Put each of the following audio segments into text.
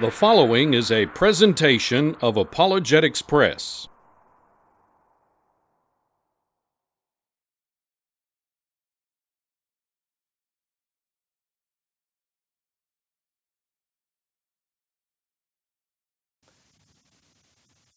The following is a presentation of Apologetics Press.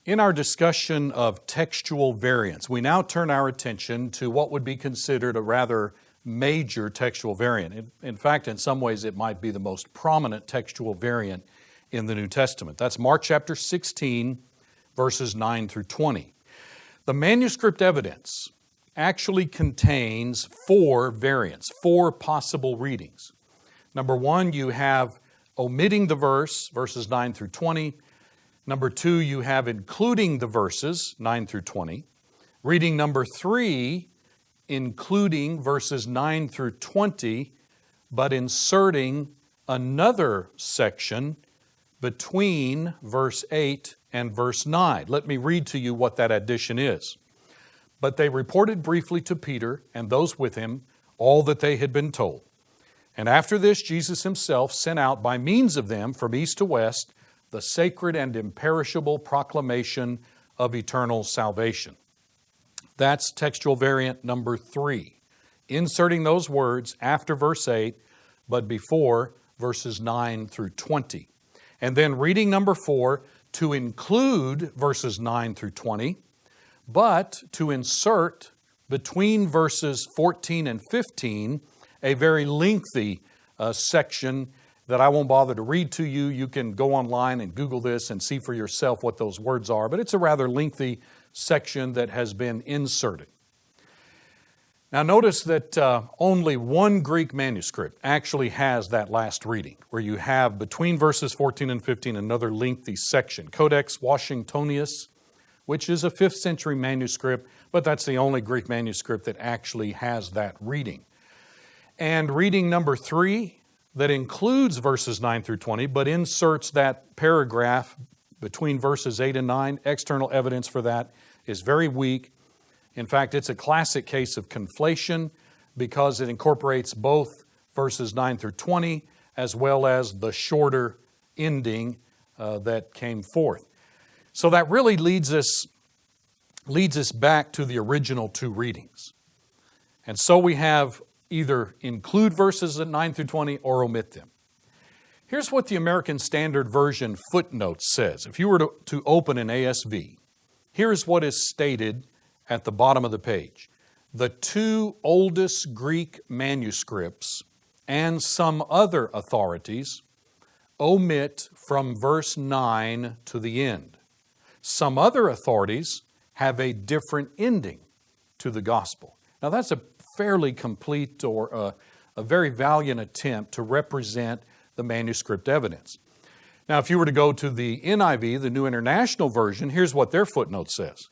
In our discussion of textual variants, we now turn our attention to what would be considered a rather major textual variant. In fact, in some ways, it might be the most prominent textual variant in the New Testament. That's Mark chapter 16, verses 9 through 20. The manuscript evidence actually contains four variants, four possible readings. Number one, you have omitting the verse, verses 9 through 20. Number two, you have including the verses, 9 through 20. Reading number three, including verses 9 through 20, but inserting another section between verse 8 and verse 9. Let me read to you what that addition is. But they reported briefly to Peter and those with him all that they had been told. And after this, Jesus himself sent out by means of them from east to west the sacred and imperishable proclamation of eternal salvation. That's textual variant number three, inserting those words after verse 8, but before verses 9 through 20. And then reading number four, to include verses 9 through 20, but to insert between verses 14 and 15 a very lengthy section that I won't bother to read to you. You can go online and Google this and see for yourself what those words are, but it's a rather lengthy section that has been inserted. Now notice that only one Greek manuscript actually has that last reading, where you have between verses 14 and 15 another lengthy section. Codex Washingtonius, which is a 5th century manuscript, but that's the only Greek manuscript that actually has that reading. And reading number three, that includes verses 9 through 20, but inserts that paragraph between verses 8 and 9. External evidence for that is very weak. In fact, it's a classic case of conflation because it incorporates both verses 9 through 20 as well as the shorter ending that came forth. So that really leads us back to the original two readings. And so we have either include verses at 9 through 20 or omit them. Here's what the American Standard Version footnote says. If you were to open an ASV, here's what is stated at the bottom of the page. The two oldest Greek manuscripts and some other authorities omit from verse 9 to the end. Some other authorities have a different ending to the gospel. Now that's a fairly complete or a very valiant attempt to represent the manuscript evidence. Now, if you were to go to the NIV, the New International Version, here's what their footnote says.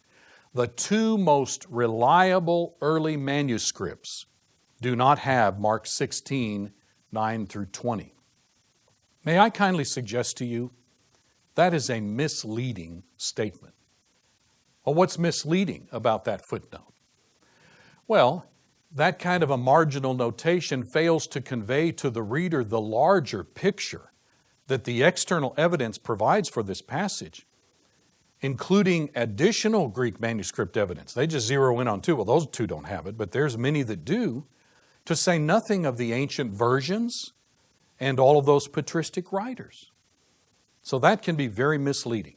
The two most reliable early manuscripts do not have Mark 16, 9 through 20. May I kindly suggest to you that is a misleading statement. Well, what's misleading about that footnote? Well, that kind of a marginal notation fails to convey to the reader the larger picture that the external evidence provides for this passage, including additional Greek manuscript evidence. They just zero in on two. Well, those two don't have it, but there's many that do, to say nothing of the ancient versions and all of those patristic writers. So that can be very misleading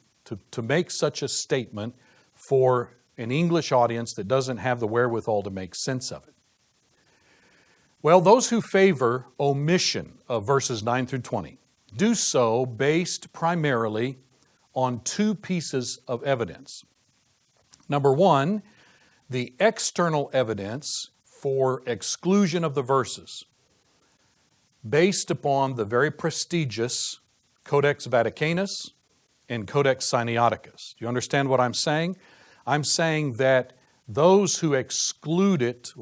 to make such a statement for an English audience that doesn't have the wherewithal to make sense of it. Well, those who favor omission of verses 9 through 20 do so based primarily on two pieces of evidence. Number one, the external evidence for exclusion of the verses, based upon the very prestigious Codex Vaticanus and Codex Sinaiticus. Do you understand what I'm saying? I'm saying that those who exclude it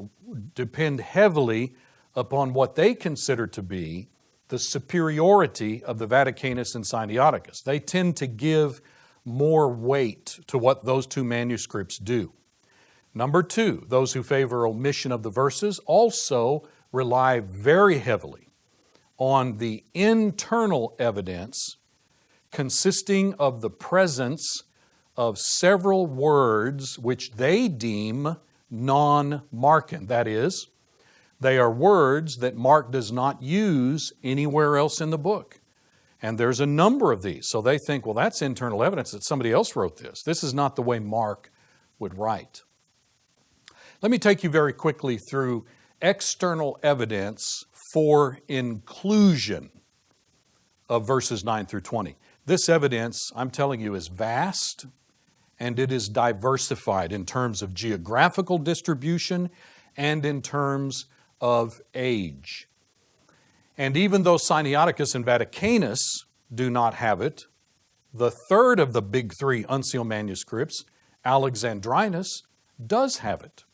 depend heavily upon what they consider to be the superiority of the Vaticanus and Sinaiticus. They tend to give more weight to what those two manuscripts do. Number two, those who favor omission of the verses also rely very heavily on the internal evidence consisting of the presence of several words which they deem non-Markan. That is, they are words that Mark does not use anywhere else in the book. And there's a number of these. So they think, well, that's internal evidence that somebody else wrote this. This is not the way Mark would write. Let me take you very quickly through external evidence for inclusion of verses 9 through 20. This evidence, I'm telling you, is vast and it is diversified in terms of geographical distribution and in terms of age. And even though Sinaiticus and Vaticanus do not have it, the third of the big three unsealed manuscripts, Alexandrinus, does have it.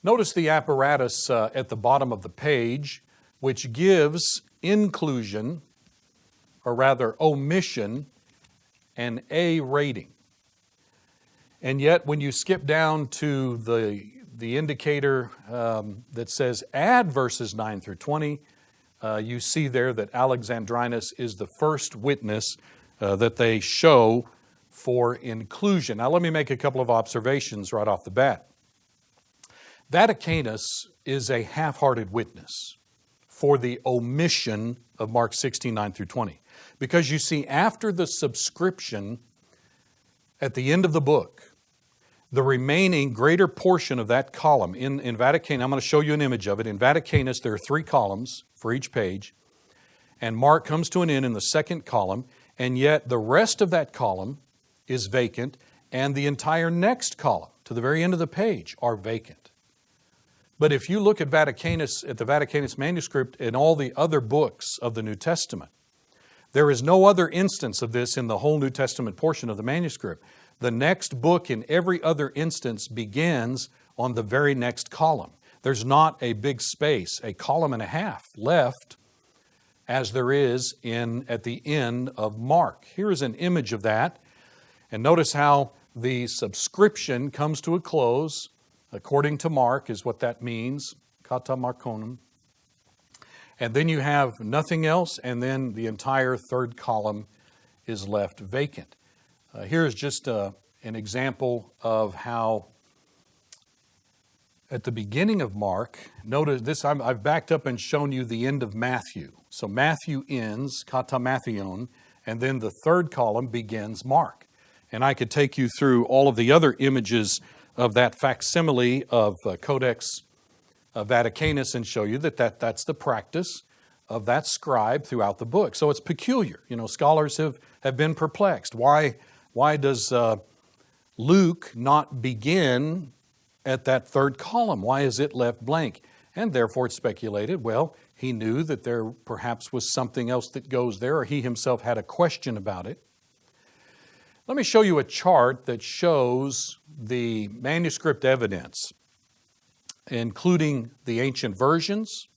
Notice the apparatus at the bottom of the page, which gives inclusion, or rather omission, an A rating. And yet when you skip down to the indicator that says add verses 9 through 20, you see there that Alexandrinus is the first witness that they show for inclusion. Now let me make a couple of observations right off the bat. Vaticanus is a half-hearted witness for the omission of Mark 16, 9 through 20. Because you see, after the subscription at the end of the book, the remaining greater portion of that column in Vaticanus, I'm going to show you an image of it. In Vaticanus, there are 3 columns for each page, and Mark comes to an end in the second column, and yet the rest of that column is vacant, and the entire next column, to the very end of the page, are vacant. But if you look at Vaticanus, at the Vaticanus manuscript and all the other books of the New Testament, there is no other instance of this in the whole New Testament portion of the manuscript. The next book in every other instance begins on the very next column. There's not a big space, a column and a half left as there is at the end of Mark. Here is an image of that. And notice how the subscription comes to a close. According to Mark is what that means, kata markonum. And then you have nothing else, and then the entire third column is left vacant. Here's just an example of how at the beginning of Mark, notice this, I've backed up and shown you the end of Matthew. So Matthew ends, kata Mattheon, and then the third column begins Mark. And I could take you through all of the other images of that facsimile of Codex Vaticanus and show you that's the practice of that scribe throughout the book. So it's peculiar. You know, scholars have been perplexed. Why does Luke not begin at that third column? Why is it left blank? And therefore it's speculated, well, he knew that there perhaps was something else that goes there, or he himself had a question about it. Let me show you a chart that shows the manuscript evidence, including the ancient versions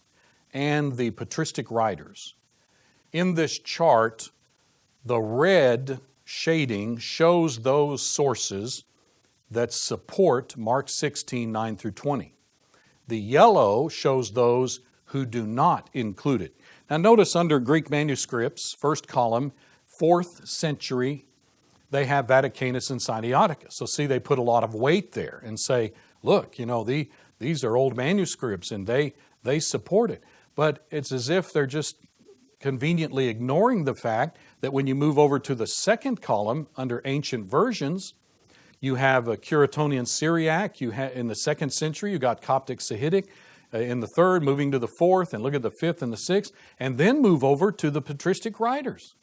and the patristic writers. In this chart, the red shading shows those sources that support Mark 16, 9 through 20. The yellow shows those who do not include it. Now notice under Greek manuscripts, first column, 4th century, they have Vaticanus and Sinaiticus. So see, they put a lot of weight there and say, look, you know, these are old manuscripts and they support it. But it's as if they're just conveniently ignoring the fact that when you move over to the second column under ancient versions, you have a Curetonian Syriac. In the 2nd century, you got Coptic Sahidic. In the 3rd, moving to the 4th, and look at the 5th and the 6th, and then move over to the patristic writers.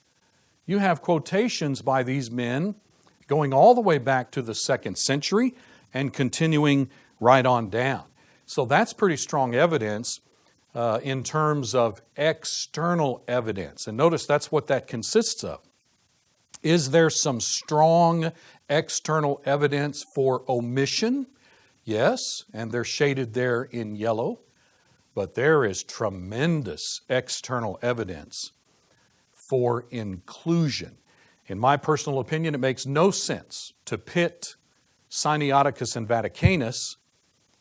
You have quotations by these men going all the way back to the 2nd century and continuing right on down. So that's pretty strong evidence in terms of external evidence. And notice that's what that consists of. Is there some strong external evidence for omission? Yes, and they're shaded there in yellow. But there is tremendous external evidence for inclusion. In my personal opinion, it makes no sense to pit Sinaiticus and Vaticanus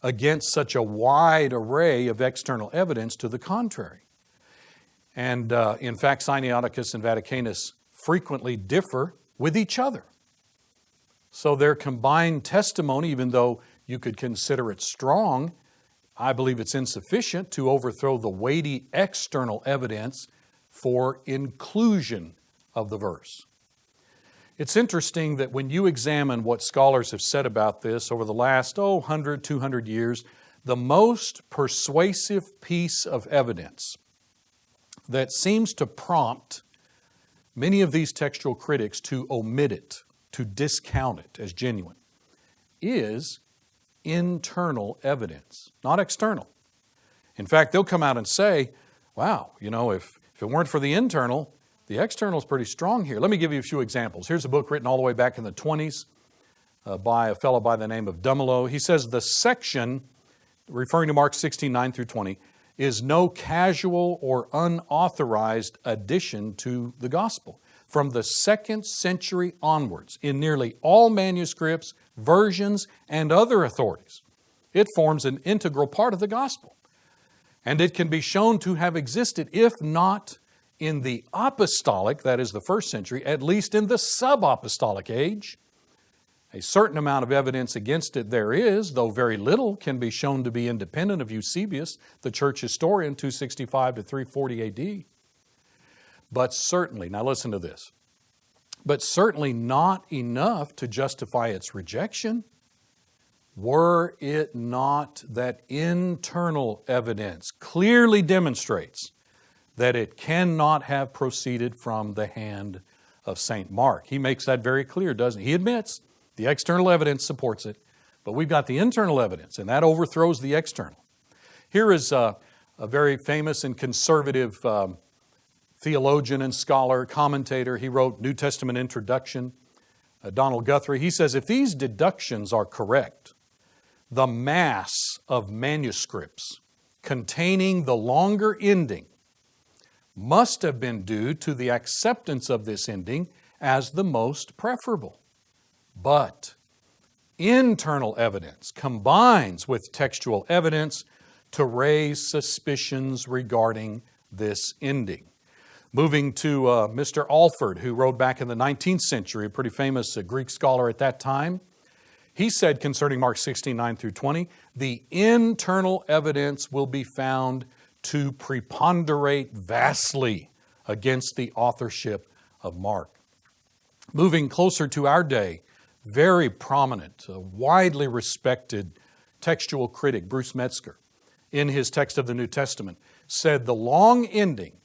against such a wide array of external evidence to the contrary. And in fact, Sinaiticus and Vaticanus frequently differ with each other. So their combined testimony, even though you could consider it strong, I believe it's insufficient to overthrow the weighty external evidence for inclusion of the verse. It's interesting that when you examine what scholars have said about this over the last, 100, 200 years, the most persuasive piece of evidence that seems to prompt many of these textual critics to omit it, to discount it as genuine, is internal evidence, not external. In fact, they'll come out and say, wow, if it weren't for the internal, the external is pretty strong here. Let me give you a few examples. Here's a book written all the way back in the 20s by a fellow by the name of Dumelow. He says the section, referring to Mark 16, 9 through 20, is no casual or unauthorized addition to the gospel. From the 2nd century onwards, in nearly all manuscripts, versions, and other authorities, it forms an integral part of the gospel. And it can be shown to have existed, if not in the apostolic, that is the 1st century, at least in the sub-apostolic age. A certain amount of evidence against it there is, though very little can be shown to be independent of Eusebius, the church historian, 265 to 340 AD. But certainly, now listen to this, but certainly not enough to justify its rejection, were it not that internal evidence clearly demonstrates that it cannot have proceeded from the hand of St. Mark. He makes that very clear, doesn't he? He admits the external evidence supports it, but we've got the internal evidence, and that overthrows the external. Here is a very famous and conservative theologian and scholar, commentator. He wrote New Testament Introduction, Donald Guthrie. He says, if these deductions are correct, the mass of manuscripts containing the longer ending must have been due to the acceptance of this ending as the most preferable. But internal evidence combines with textual evidence to raise suspicions regarding this ending. Moving to Mr. Alford, who wrote back in the 19th century, a pretty famous Greek scholar at that time, he said concerning Mark 16, 9 through 20, the internal evidence will be found to preponderate vastly against the authorship of Mark. Moving closer to our day, very prominent, widely respected textual critic, Bruce Metzger, in his text of the New Testament, said the long ending,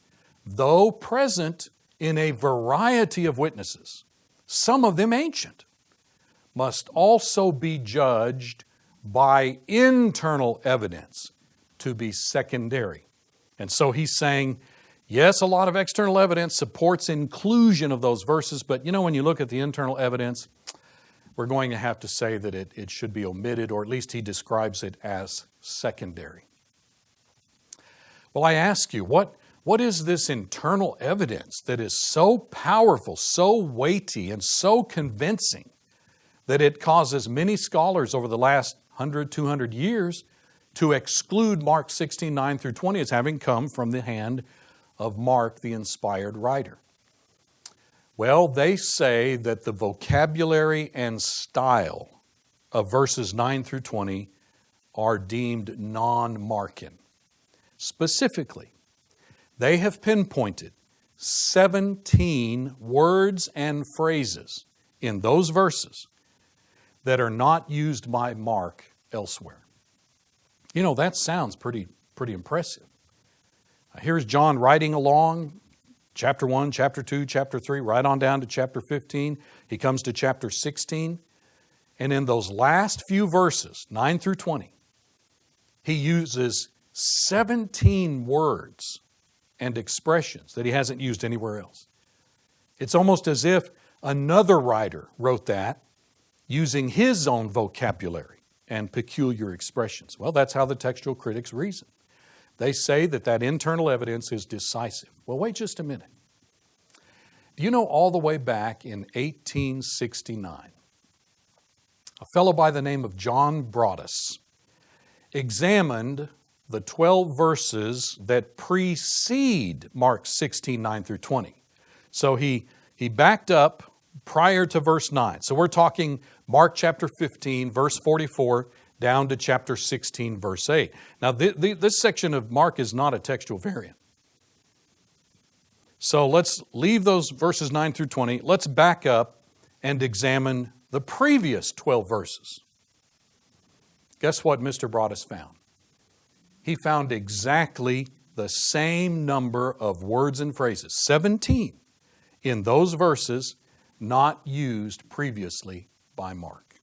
though present in a variety of witnesses, some of them ancient, must also be judged by internal evidence to be secondary. And so he's saying, yes, a lot of external evidence supports inclusion of those verses, but when you look at the internal evidence, we're going to have to say that it should be omitted, or at least he describes it as secondary. Well, I ask you, what is this internal evidence that is so powerful, so weighty, and so convincing that it causes many scholars over the last 100, 200 years to exclude Mark 16, 9 through 20 as having come from the hand of Mark, the inspired writer? Well, they say that the vocabulary and style of verses 9 through 20 are deemed non-Markan. Specifically, they have pinpointed 17 words and phrases in those verses that are not used by Mark elsewhere. That sounds pretty impressive. Here's John writing along, chapter 1, chapter 2, chapter 3, right on down to chapter 15. He comes to chapter 16. And in those last few verses, 9 through 20, he uses 17 words and expressions that he hasn't used anywhere else. It's almost as if another writer wrote that using his own vocabulary and peculiar expressions. Well, that's how the textual critics reason. They say that internal evidence is decisive. Well, wait just a minute. Do you know all the way back in 1869, a fellow by the name of John Broadus examined the 12 verses that precede Mark 16, 9 through 20. So he He backed up prior to verse 9. So we're talking Mark chapter 15, verse 44, down to chapter 16, verse 8. Now, this section of Mark is not a textual variant. So let's leave those verses 9 through 20. Let's back up and examine the previous 12 verses. Guess what Mr. Broadus found? He found exactly the same number of words and phrases, 17, in those verses not used previously by Mark.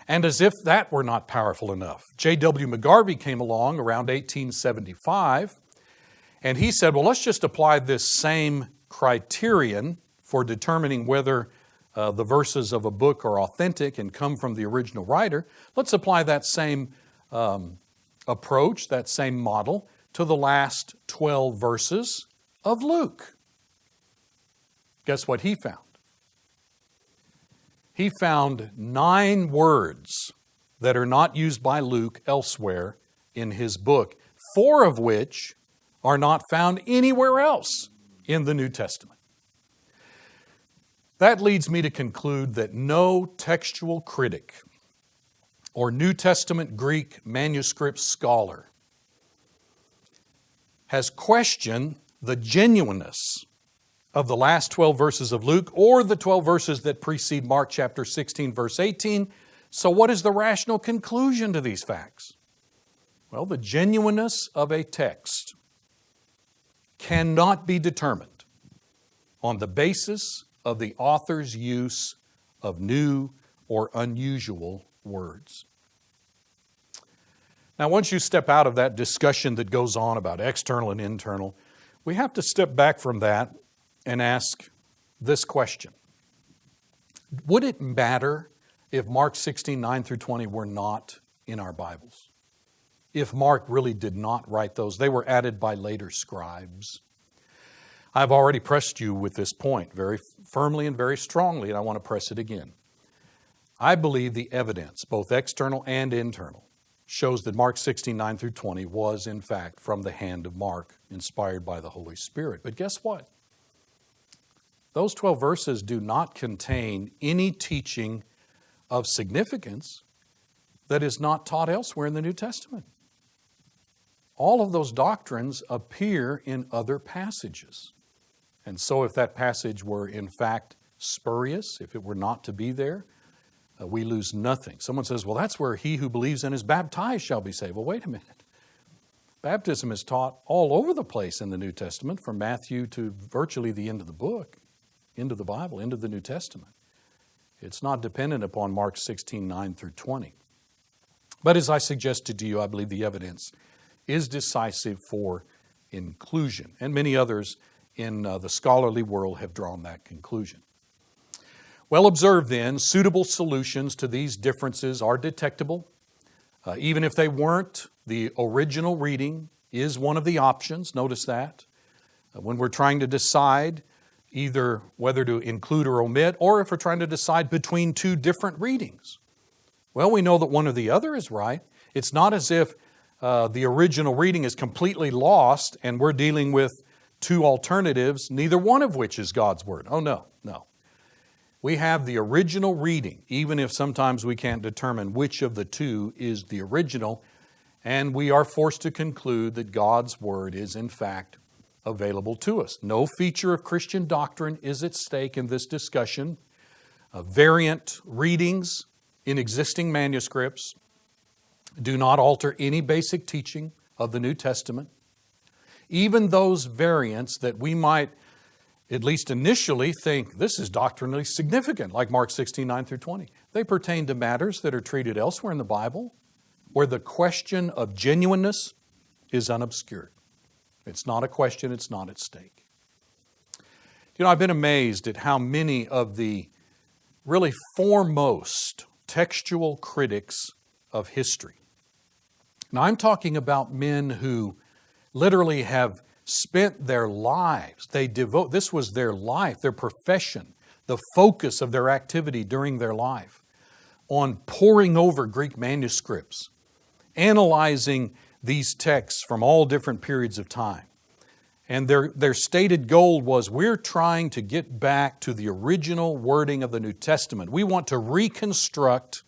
And as if that were not powerful enough, J.W. McGarvey came along around 1875, and he said, well, let's just apply this same criterion for determining whether the verses of a book are authentic and come from the original writer. Let's apply that same approach, that same model, to the last 12 verses of Luke. Guess what he found? He found 9 words that are not used by Luke elsewhere in his book, 4 of which are not found anywhere else in the New Testament. That leads me to conclude that no textual critic or New Testament Greek manuscript scholar has questioned the genuineness of the last 12 verses of Luke or the 12 verses that precede Mark chapter 16, verse 18. So what is the rational conclusion to these facts? Well, the genuineness of a text cannot be determined on the basis of the author's use of new or unusual words. Now, once you step out of that discussion that goes on about external and internal, we have to step back from that and ask this question. Would it matter if Mark 16, 9 through 20 were not in our Bibles? If Mark really did not write those, they were added by later scribes. I've already pressed you with this point very firmly and very strongly, and I want to press it again. I believe the evidence, both external and internal, shows that Mark 16, 9 through 20 was in fact from the hand of Mark, inspired by the Holy Spirit. But guess what? Those 12 verses do not contain any teaching of significance that is not taught elsewhere in the New Testament. All of those doctrines appear in other passages. And so if that passage were in fact spurious, if it were not to be there, we lose nothing. Someone says, well, that's where he who believes and is baptized shall be saved. Well, wait a minute. Baptism is taught all over the place in the New Testament, from Matthew to virtually the end of the book, into the Bible, into the New Testament. It's not dependent upon Mark 16, 9 through 20. But as I suggested to you, I believe the evidence is decisive for inclusion. And many others in the scholarly world have drawn that conclusion. Well observed then, suitable solutions to these differences are detectable. Even if they weren't, the original reading is one of the options. Notice that. When we're trying to decide either whether to include or omit, or if we're trying to decide between 2 different readings. Well, we know that one or the other is right. It's not as if the original reading is completely lost and we're dealing with 2 alternatives, neither one of which is God's Word. Oh, no. We have the original reading, even if sometimes we can't determine which of the 2 is the original, and we are forced to conclude that God's Word is in fact available to us. No feature of Christian doctrine is at stake in this discussion. Variant readings in existing manuscripts do not alter any basic teaching of the New Testament. Even those variants that we might, at least initially, think this is doctrinally significant, like Mark 16, 9 through 20. They pertain to matters that are treated elsewhere in the Bible, where the question of genuineness is unobscured. It's not a question, it's not at stake. You know, I've been amazed at how many of the really foremost textual critics of history. Now, I'm talking about men who literally have spent their lives, this was their life, their profession, the focus of their activity during their life, on poring over Greek manuscripts, analyzing these texts from all different periods of time. And their stated goal was, we're trying to get back to the original wording of the New Testament. We want to reconstruct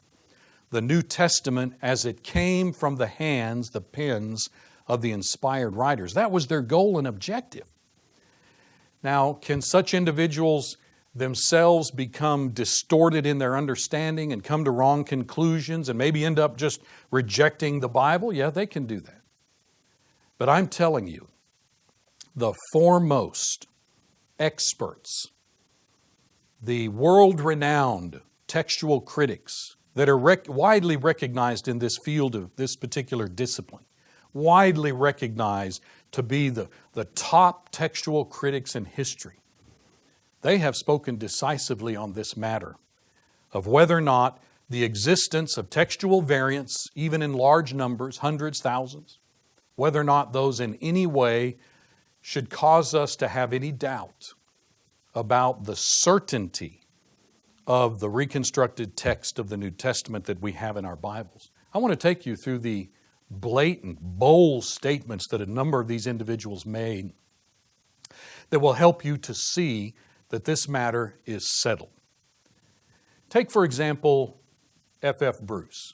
the New Testament as it came from the hands, the pens of the inspired writers. That was their goal and objective. Now, can such individuals themselves become distorted in their understanding and come to wrong conclusions and maybe end up just rejecting the Bible? Yeah, they can do that. But I'm telling you, the foremost experts, the world-renowned textual critics that are widely recognized in this field of this particular discipline, widely recognized to be the top textual critics in history, they have spoken decisively on this matter of whether or not the existence of textual variants, even in large numbers, hundreds, thousands, whether or not those in any way should cause us to have any doubt about the certainty of the reconstructed text of the New Testament that we have in our Bibles. I want to take you through the blatant, bold statements that a number of these individuals made that will help you to see that this matter is settled. Take, for example, F.F. Bruce.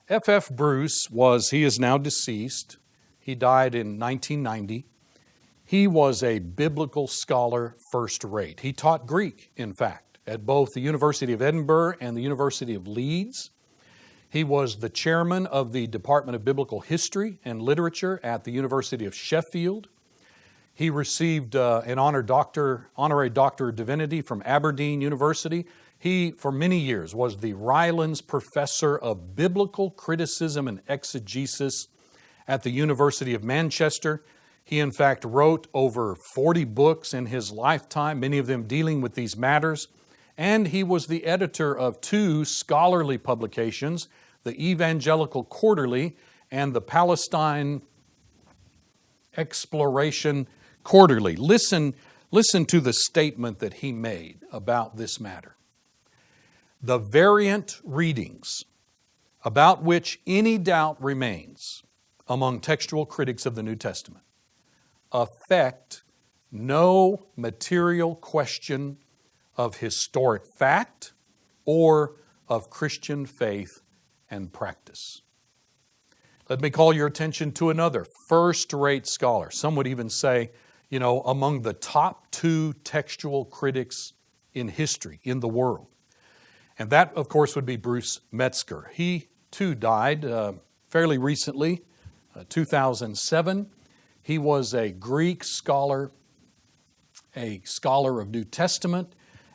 F.F. Bruce he is now deceased. He died in 1990. He was a biblical scholar first rate. He taught Greek, in fact, at both the University of Edinburgh and the University of Leeds. He was the chairman of the Department of Biblical History and Literature at the University of Sheffield. He received an honorary doctor of divinity from Aberdeen University. He, for many years, was the Rylands Professor of Biblical Criticism and Exegesis at the University of Manchester. He, in fact, wrote over 40 books in his lifetime, many of them dealing with these matters. And he was the editor of 2 scholarly publications, the Evangelical Quarterly and the Palestine Exploration Quarterly. Listen to the statement that he made about this matter. The variant readings about which any doubt remains among textual critics of the New Testament affect no material question of historic fact or of Christian faith and practice. Let me call your attention to another first-rate scholar. Some would even say, among the top 2 textual critics in history, in the world. And that, of course, would be Bruce Metzger. He, too, died fairly recently, 2007. He was a Greek scholar, a scholar of New Testament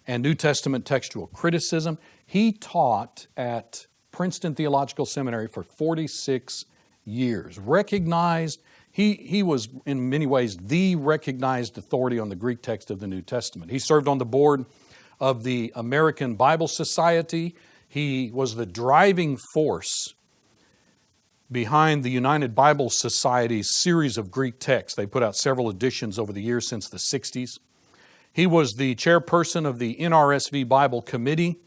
and New Testament textual criticism. He taught at Princeton Theological Seminary for 46 years. Recognized, he was in many ways the recognized authority on the Greek text of the New Testament. He served on the board of the American Bible Society. He was the driving force behind the United Bible Society's series of Greek texts. They put out several editions over the years since the 60s. He was the chairperson of the NRSV Bible Committee,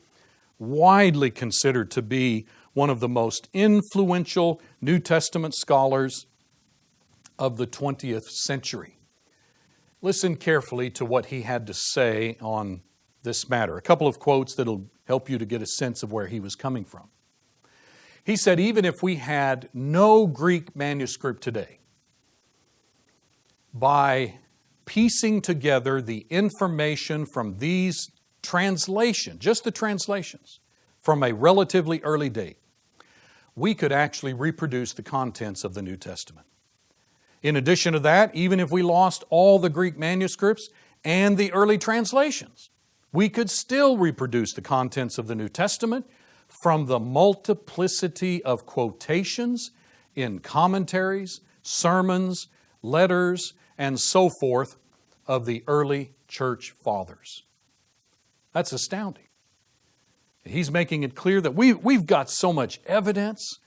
widely considered to be one of the most influential New Testament scholars of the 20th century. Listen carefully to what he had to say on this matter. A couple of quotes that will help you to get a sense of where he was coming from. He said, even if we had no Greek manuscript today, by piecing together the information from these translations, just the translations, from a relatively early date, we could actually reproduce the contents of the New Testament. In addition to that, even if we lost all the Greek manuscripts and the early translations, we could still reproduce the contents of the New Testament from the multiplicity of quotations in commentaries, sermons, letters, and so forth of the early church fathers. That's astounding. He's making it clear that we've got so much evidence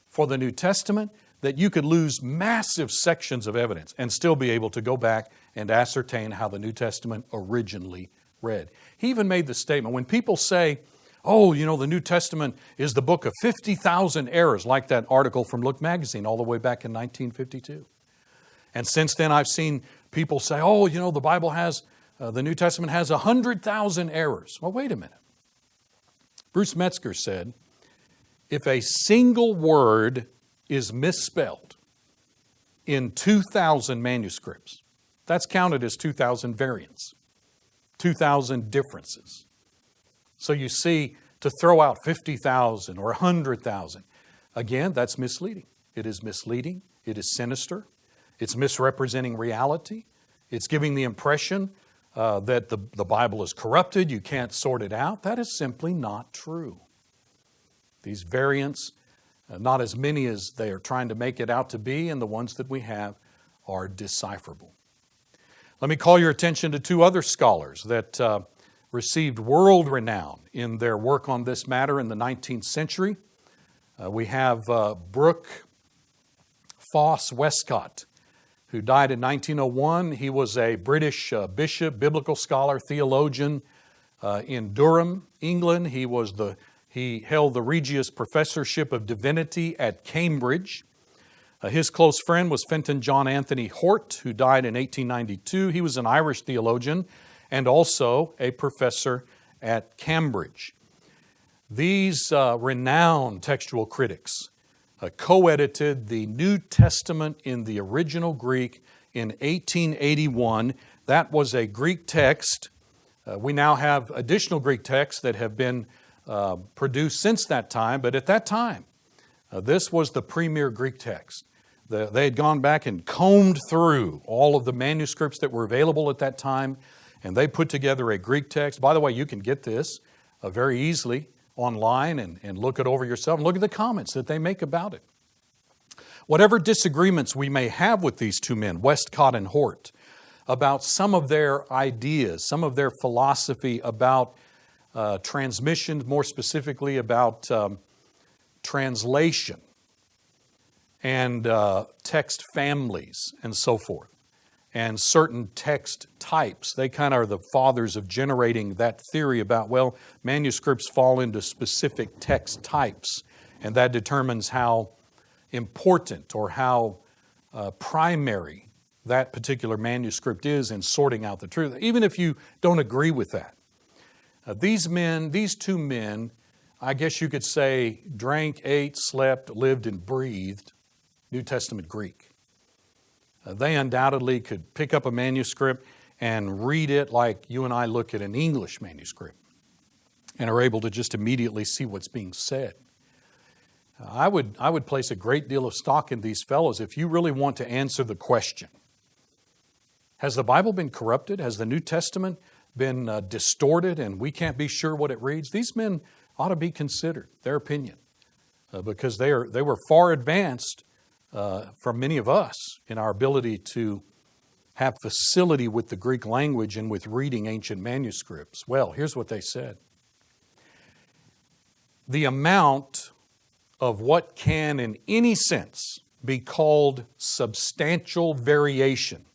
for the New Testament that you could lose massive sections of evidence and still be able to go back and ascertain how the New Testament originally read. He even made the statement, when people say, the New Testament is the book of 50,000 errors, like that article from Look magazine all the way back in 1952. And since then I've seen People say, oh, the Bible has, the New Testament has 100,000 errors. Well, wait a minute. Bruce Metzger said, if a single word is misspelled in 2,000 manuscripts, that's counted as 2,000 variants, 2,000 differences. So you see, to throw out 50,000 or 100,000, again, that's misleading. It is misleading. It is sinister. It's misrepresenting reality. It's giving the impression that the Bible is corrupted. You can't sort it out. That is simply not true. These variants, not as many as they are trying to make it out to be, and the ones that we have are decipherable. Let me call your attention to two other scholars that received world renown in their work on this matter in the 19th century. We have Brooke Foss Westcott, who died in 1901. He was a British bishop, biblical scholar, theologian in Durham, England. He held the Regius Professorship of Divinity at Cambridge. His close friend was Fenton John Anthony Hort, who died in 1892. He was an Irish theologian and also a professor at Cambridge. These renowned textual critics co-edited the New Testament in the original Greek in 1881. That was a Greek text. We now have additional Greek texts that have been produced since that time, but at that time, this was the premier Greek text. They had gone back and combed through all of the manuscripts that were available at that time, and they put together a Greek text. By the way, you can get this very easily online and look it over yourself and look at the comments that they make about it. Whatever disagreements we may have with these two men, Westcott and Hort, about some of their ideas, some of their philosophy about transmission, more specifically about translation and text families and so forth, and certain text types. They kind of are the fathers of generating that theory about, well, manuscripts fall into specific text types, and that determines how important or how primary that particular manuscript is in sorting out the truth, even if you don't agree with that. These two men, I guess you could say, drank, ate, slept, lived, and breathed New Testament Greek. They undoubtedly could pick up a manuscript and read it like you and I look at an English manuscript and are able to just immediately see what's being said. I would place a great deal of stock in these fellows if you really want to answer the question, has the Bible been corrupted? Has the New Testament been distorted and we can't be sure what it reads? These men ought to be considered, their opinion, because they were far advanced from many of us in our ability to have facility with the Greek language and with reading ancient manuscripts. Well, here's what they said. The amount of what can in any sense be called substantial variation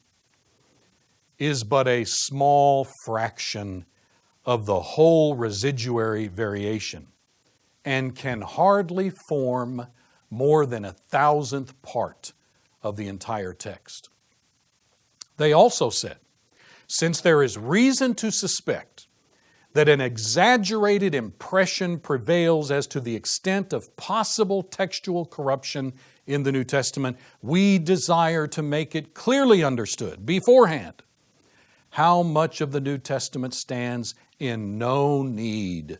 is but a small fraction of the whole residuary variation and can hardly form more than 1,000th part of the entire text. They also said, since there is reason to suspect that an exaggerated impression prevails as to the extent of possible textual corruption in the New Testament, we desire to make it clearly understood beforehand how much of the New Testament stands in no need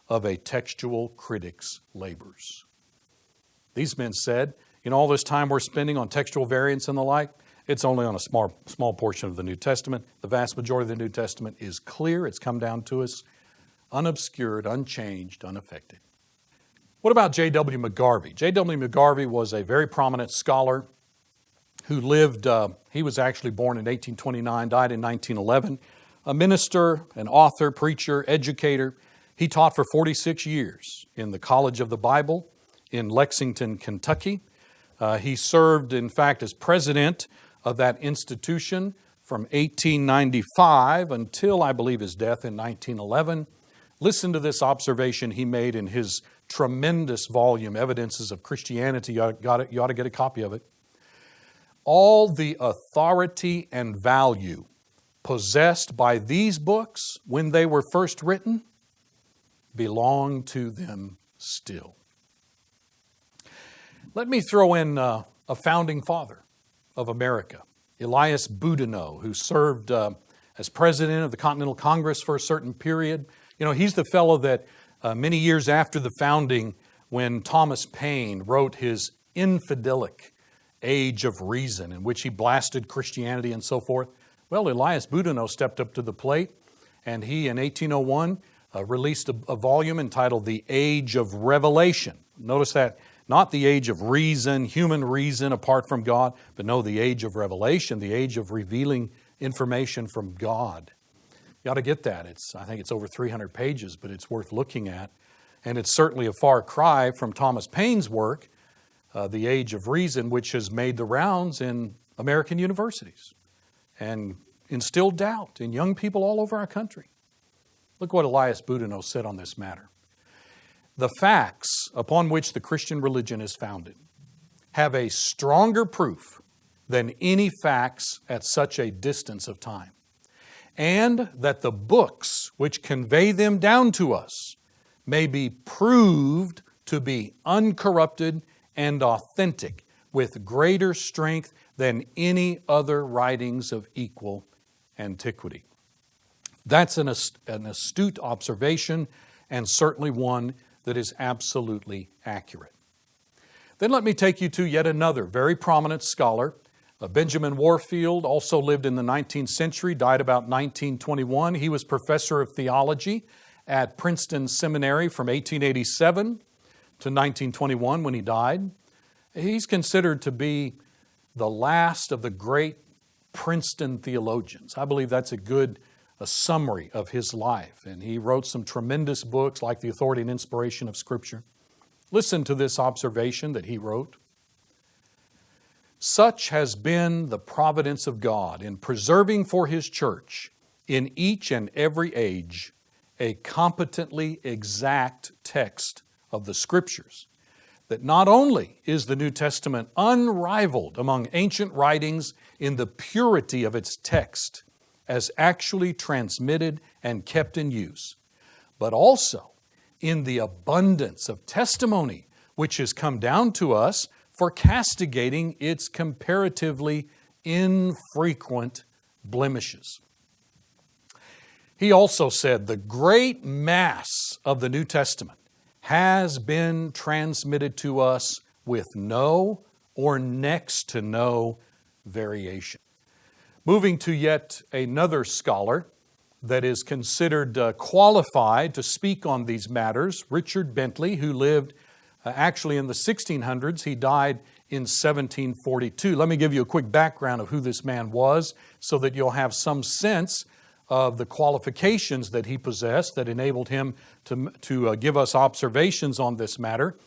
of a textual critic's labors. These men said, all this time we're spending on textual variants and the like, it's only on a small portion of the New Testament. The vast majority of the New Testament is clear. It's come down to us unobscured, unchanged, unaffected. What about J.W. McGarvey? J.W. McGarvey was a very prominent scholar who lived, he was actually born in 1829, died in 1911, a minister, an author, preacher, educator. He taught for 46 years in the College of the Bible in Lexington, Kentucky. He served, in fact, as president of that institution from 1895 until, I believe, his death in 1911. Listen to this observation he made in his tremendous volume, Evidences of Christianity. You ought to get a copy of it. all the authority and value possessed by these books when they were first written belong to them still. Let me throw in a founding father of America, Elias Boudinot, who served as president of the Continental Congress for a certain period. You know, he's the fellow that many years after the founding, when Thomas Paine wrote his infidelic Age of Reason, in which he blasted Christianity and so forth, well, Elias Boudinot stepped up to the plate, and he, in 1801, released a volume entitled The Age of Revelation. Notice that, not the age of reason, human reason apart from God, but no, the age of revelation, the age of revealing information from God. You ought to get that. I think it's over 300 pages, but it's worth looking at. And it's certainly a far cry from Thomas Paine's work, The Age of Reason, which has made the rounds in American universities and instilled doubt in young people all over our country. Look what Elias Boudinot said on this matter. The facts upon which the Christian religion is founded have a stronger proof than any facts at such a distance of time, and that the books which convey them down to us may be proved to be uncorrupted and authentic with greater strength than any other writings of equal antiquity. That's an astute observation, and certainly one that is absolutely accurate. Then let me take you to yet another very prominent scholar. Benjamin Warfield also lived in the 19th century, died about 1921. He was professor of theology at Princeton Seminary from 1887 to 1921 when he died. He's considered to be the last of the great Princeton theologians. I believe that's a summary of his life. And he wrote some tremendous books like The Authority and Inspiration of Scripture. Listen to this observation that he wrote. Such has been the providence of God in preserving for His church in each and every age a competently exact text of the Scriptures, that not only is the New Testament unrivaled among ancient writings in the purity of its text as actually transmitted and kept in use, but also in the abundance of testimony which has come down to us for castigating its comparatively infrequent blemishes. He also said the great mass of the New Testament has been transmitted to us with no or next to no variation. Moving to yet another scholar that is considered qualified to speak on these matters, Richard Bentley, who lived actually in the 1600s. He died in 1742. Let me give you a quick background of who this man was so that you'll have some sense of the qualifications that he possessed that enabled him to give us observations on this matter.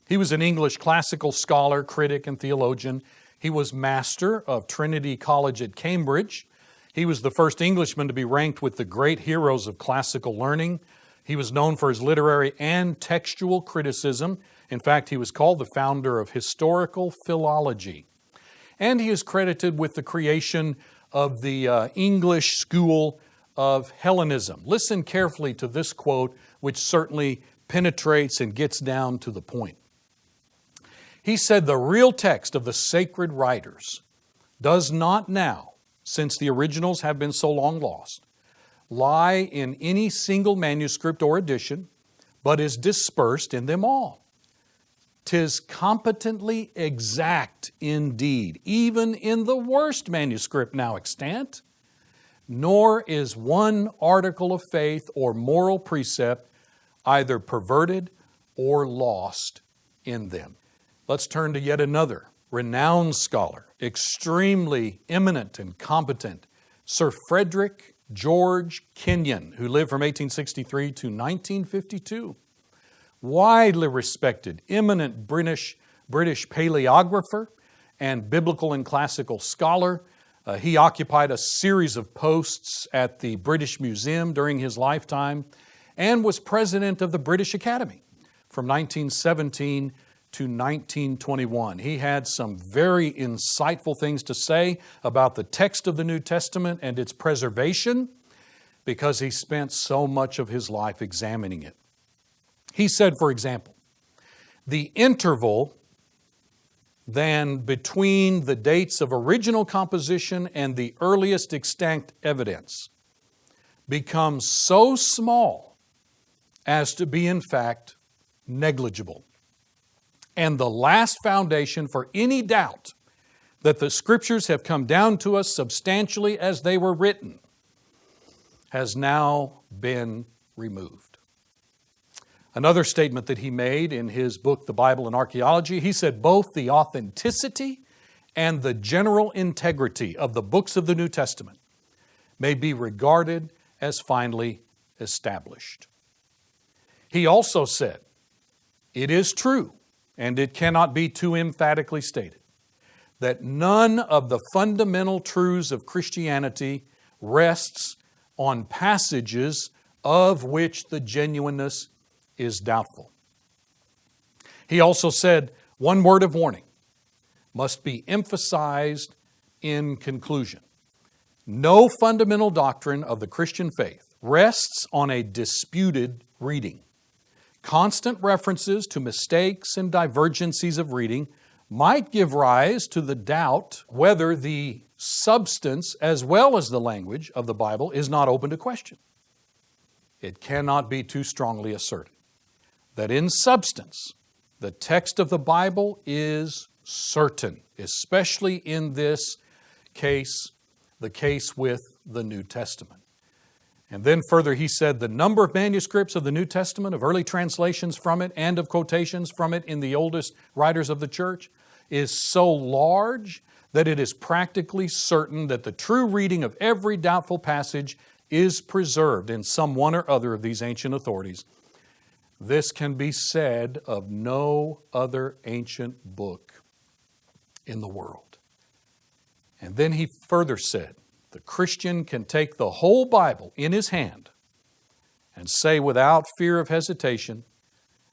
He was an English classical scholar, critic, and theologian. He was master of Trinity College at Cambridge. He was the first Englishman to be ranked with the great heroes of classical learning. He was known for his literary and textual criticism. In fact, he was called the founder of historical philology. And he is credited with the creation of the English school of Hellenism. Listen carefully to this quote, which certainly penetrates and gets down to the point. He said, "The real text of the sacred writers does not now, since the originals have been so long lost, lie in any single manuscript or edition, but is dispersed in them all. 'Tis competently exact indeed, even in the worst manuscript now extant, nor is one article of faith or moral precept either perverted or lost in them." Let's turn to yet another renowned scholar, extremely eminent and competent, Sir Frederick George Kenyon, who lived from 1863 to 1952. Widely respected, eminent British paleographer and biblical and classical scholar. He occupied a series of posts at the British Museum during his lifetime and was president of the British Academy from 1917 to 1921. He had some very insightful things to say about the text of the New Testament and its preservation because he spent so much of his life examining it. He said, for example, the interval then between the dates of original composition and the earliest extant evidence becomes so small as to be in fact negligible. And the last foundation for any doubt that the Scriptures have come down to us substantially as they were written has now been removed. Another statement that he made in his book, The Bible and Archaeology, he said both the authenticity and the general integrity of the books of the New Testament may be regarded as finally established. He also said, it is true, and it cannot be too emphatically stated, that none of the fundamental truths of Christianity rests on passages of which the genuineness is doubtful. He also said, one word of warning must be emphasized in conclusion. No fundamental doctrine of the Christian faith rests on a disputed reading. Constant references to mistakes and divergencies of reading might give rise to the doubt whether the substance as well as the language of the Bible is not open to question. It cannot be too strongly asserted that in substance, the text of the Bible is certain, especially in this case, the case with the New Testament. And then further, he said the number of manuscripts of the New Testament, of early translations from it, and of quotations from it in the oldest writers of the church is so large that it is practically certain that the true reading of every doubtful passage is preserved in some one or other of these ancient authorities. This can be said of no other ancient book in the world. And then he further said, the Christian can take the whole Bible in his hand and say without fear of hesitation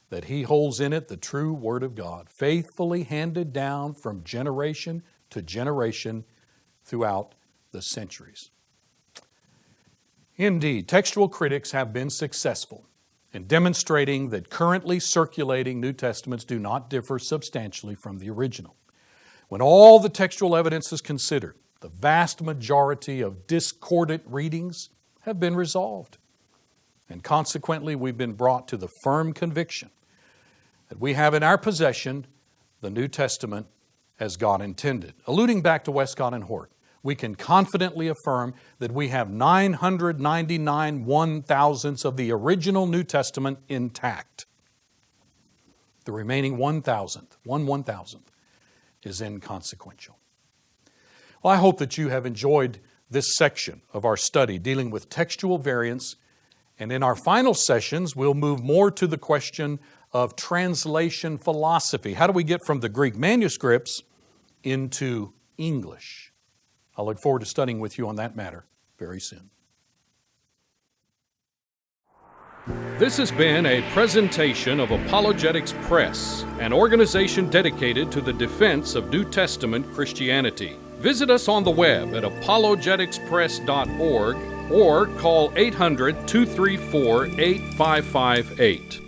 that he holds in it the true Word of God, faithfully handed down from generation to generation throughout the centuries. Indeed, textual critics have been successful in demonstrating that currently circulating New Testaments do not differ substantially from the original. When all the textual evidence is considered, the vast majority of discordant readings have been resolved. And consequently, we've been brought to the firm conviction that we have in our possession the New Testament as God intended. Alluding back to Westcott and Hort, we can confidently affirm that we have 999 1,000ths of the original New Testament intact. The remaining 1,000th is inconsequential. Well, I hope that you have enjoyed this section of our study dealing with textual variants, and in our final sessions, we'll move more to the question of translation philosophy. How do we get from the Greek manuscripts into English? I look forward to studying with you on that matter very soon. This has been a presentation of Apologetics Press, an organization dedicated to the defense of New Testament Christianity. Visit us on the web at apologeticspress.org or call 800-234-8558.